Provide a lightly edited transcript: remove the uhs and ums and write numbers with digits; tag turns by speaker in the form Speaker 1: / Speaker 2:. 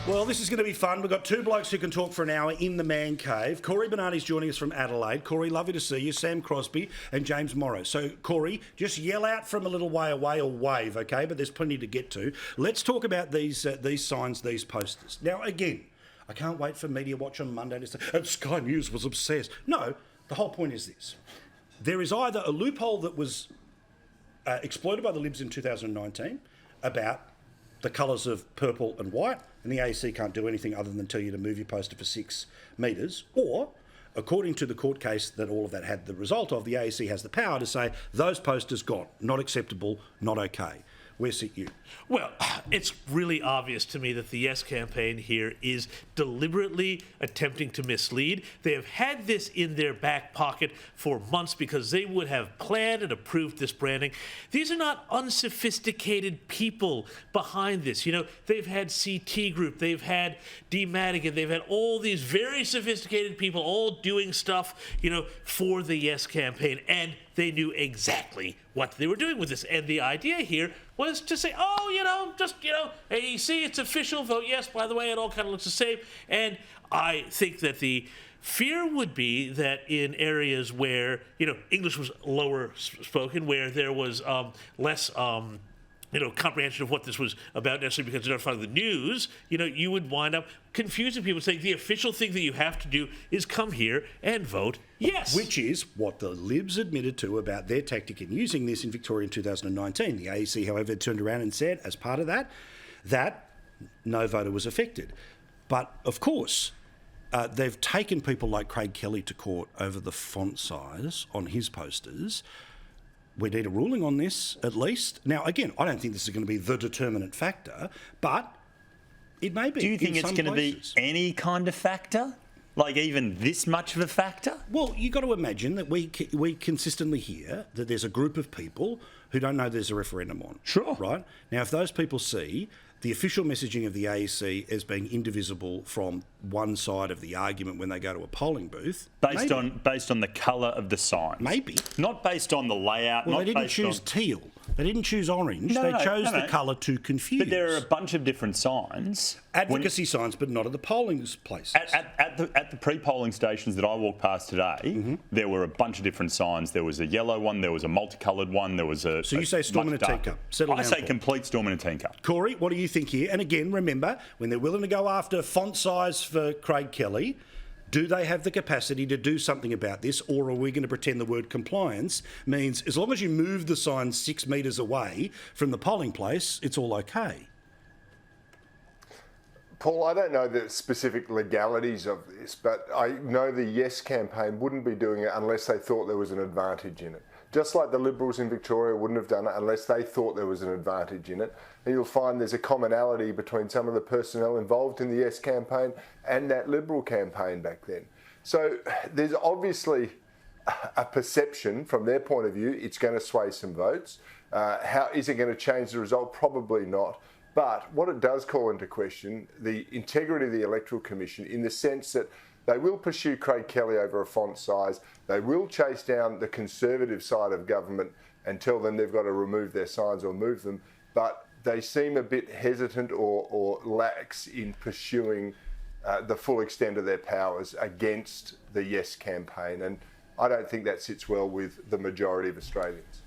Speaker 1: Well, this is going to be fun. We've got two blokes who can talk for an hour in the man cave. Cory Bernardi's joining us from Adelaide. Cory, lovely to see you. Sam Crosby and James Morrow. So, Cory, just yell out from a little way away or wave, okay? But there's plenty to get to. Let's talk about these signs, these posters. Now, again, I can't wait for Media Watch on Monday to say, and Sky News was obsessed. No, the whole point is this. There is either a loophole that was exploited by the Libs in 2019 about the colours of purple and white, and the AEC can't do anything other than tell you to move your poster for 6 metres, or, according to the court case that all of that had the result of, the AEC has the power to say, those posters gone, not acceptable, not okay. Where sit you?
Speaker 2: Well, it's really obvious to me that the Yes campaign here is deliberately attempting to mislead. They have had this in their back pocket for months because they would have planned and approved this branding. These are not unsophisticated people behind this. You know, they've had CT Group, they've had D. Madigan, they've had all these very sophisticated people all doing stuff, you know, for the Yes campaign, and they knew exactly what they were doing with this. And the idea here was to say, oh, AEC, it's official, vote yes, by the way, it all kind of looks the same. And I think that the fear would be that in areas where, English was lower spoken, where there was less comprehension of what this was about necessarily because they're not following the news, you would wind up confusing people, saying the official thing that you have to do is come here and vote yes.
Speaker 1: Which is what the Libs admitted to about their tactic in using this in Victoria in 2019. The AEC, however, turned around and said, as part of that no voter was affected. But, of course, they've taken people like Craig Kelly to court over the font size on his posters. We need a ruling on this, at least. Now, again, I don't think this is going to be the determinant factor, but it may be.
Speaker 3: Do you think it's going to be any kind of factor? Like even this much of a factor?
Speaker 1: Well, you've got to imagine that we consistently hear that there's a group of people who don't know there's a referendum on.
Speaker 3: Sure.
Speaker 1: Right? Now, if those people see the official messaging of the AEC as being indivisible from one side of the argument when they go to a polling booth...
Speaker 3: Based on the colour of the signs.
Speaker 1: Maybe.
Speaker 3: Not based on the layout.
Speaker 1: Well, they didn't choose teal. They didn't choose orange. They chose the colour to confuse.
Speaker 3: But there are a bunch of different signs.
Speaker 1: Advocacy signs, but not at the polling places.
Speaker 3: At the pre-polling stations that I walked past today, there were a bunch of different signs. There was a yellow one, there was a multicoloured one, there was a...
Speaker 1: So you say storm in a teacup.
Speaker 3: I say complete storm in a teacup.
Speaker 1: Cory, what do you think here? And again, remember, when they're willing to go after font size for Craig Kelly, do they have the capacity to do something about this, or are we going to pretend the word compliance means as long as you move the sign 6 metres away from the polling place, it's all okay?
Speaker 4: Paul, I don't know the specific legalities of this, but I know the Yes campaign wouldn't be doing it unless they thought there was an advantage in it. Just like the Liberals in Victoria wouldn't have done it unless they thought there was an advantage in it. And you'll find there's a commonality between some of the personnel involved in the Yes campaign and that Liberal campaign back then. So there's obviously a perception from their point of view it's going to sway some votes. How is it going to change the result? Probably not. But what it does call into question the integrity of the Electoral Commission in the sense that they will pursue Craig Kelly over a font size. They will chase down the Conservative side of government and tell them they've got to remove their signs or move them. But they seem a bit hesitant or lax in pursuing the full extent of their powers against the Yes campaign. And I don't think that sits well with the majority of Australians.